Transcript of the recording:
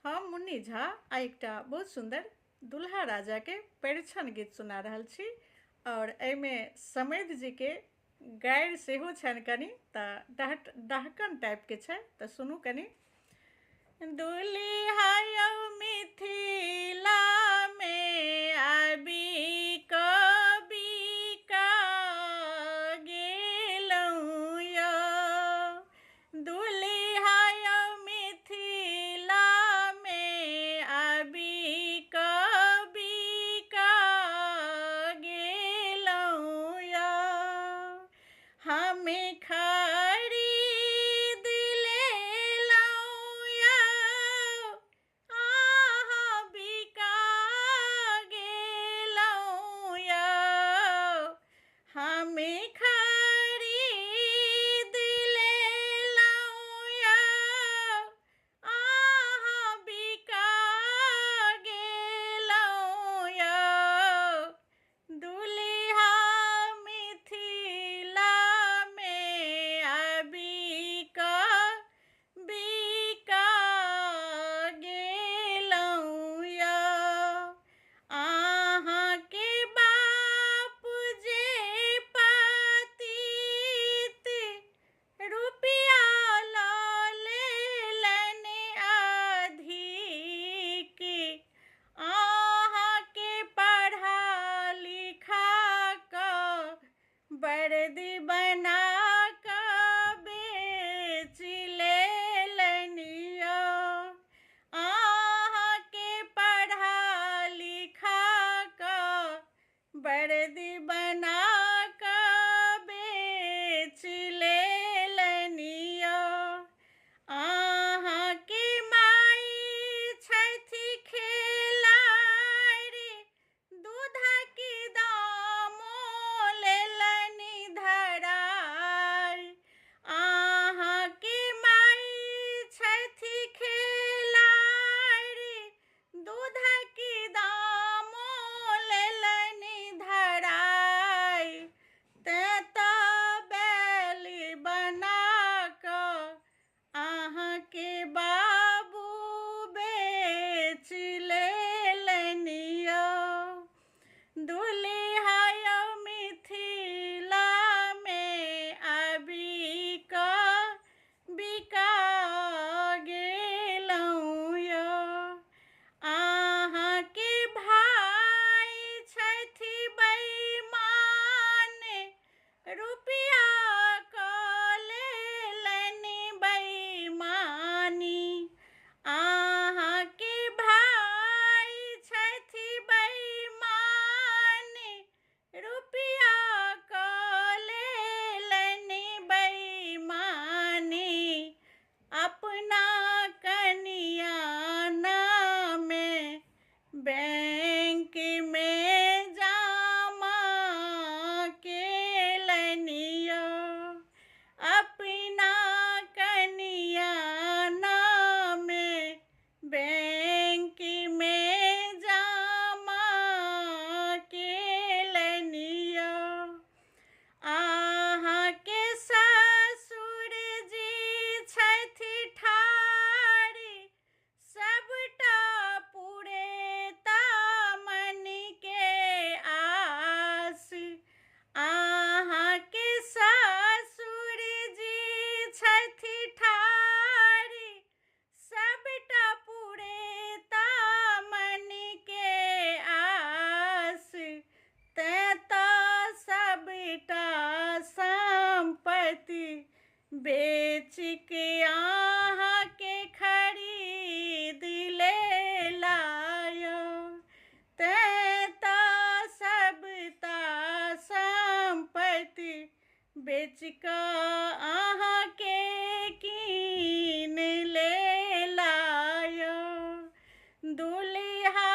हम मुन्नी झा आ एकटा बहुत सुंदर दुल्हा राजा के परिछन गीत सुना रहल छी और एहिमे समृद्ध जी के गारि सेहो छनि कनि तऽ डहकन टाइप के छै तऽ सुनू कनि। दुल्हा यौ मिथिला में आबि कऽ गेलहुँ यौ, दुल्हा यौ मिथिला में आबि कऽ गेलहुँ यौ, हमें खरीद लेलहुँ यौ, अहाँ बिका गेलहुँ यौ, हमें खरीद लेलहुँ यौ, अहाँ बिका गेलहुँ यौ, दुल्हा मिथिला में आबि कऽ बिका गेलहुँ यौ, अहाँके बाप जे पतित रुपया लऽ लेलनि अधिक, अहाँके पढ़ा लिखा कऽ वर्दी बना कऽ बेच लेलनि यौ, अहाँके पढ़ा लिखा कऽ वर्दी बना कऽ बेच लेलनि यौ, अहाँके माय छथि खेलारि, दूधक दामो लेलनि धराइ, अहाँके माय छथि खेलारि, दूधक दामो लेलनि धराइ, तेँ तऽ बैल बना कऽ अहाँके बाबू बेच लेलनि यौ, दुल्हा यौ मिथिला में आबि कऽ बिका गेलहुँ यौ, अहाँके भाय छथि बेईमान, रुपया कऽ लेलनि बेईमानी, अहाँके भाय छथि बेईमान, रुपया कऽ लेलनि बेईमानी, अपना कनिया नामे बैंक में जमा केलनि यौ, अपना कनिया नामे बैंक में जमा केलनि यौ, अहाँके ससुर जी छथि ठाढ़ि, सबटा पुरेता मन के आस, अहाँके ससुर जी छथि ठाढ़ि, सबटा पुरेता मन के आस, तेँ तऽ सबटा संपत्ति बेच के अहाँके खरीद लेला यौ, तेँ तऽ सबटा संपत्ति बेच कऽ अहाँके कीन लेला यौ, दुल्हा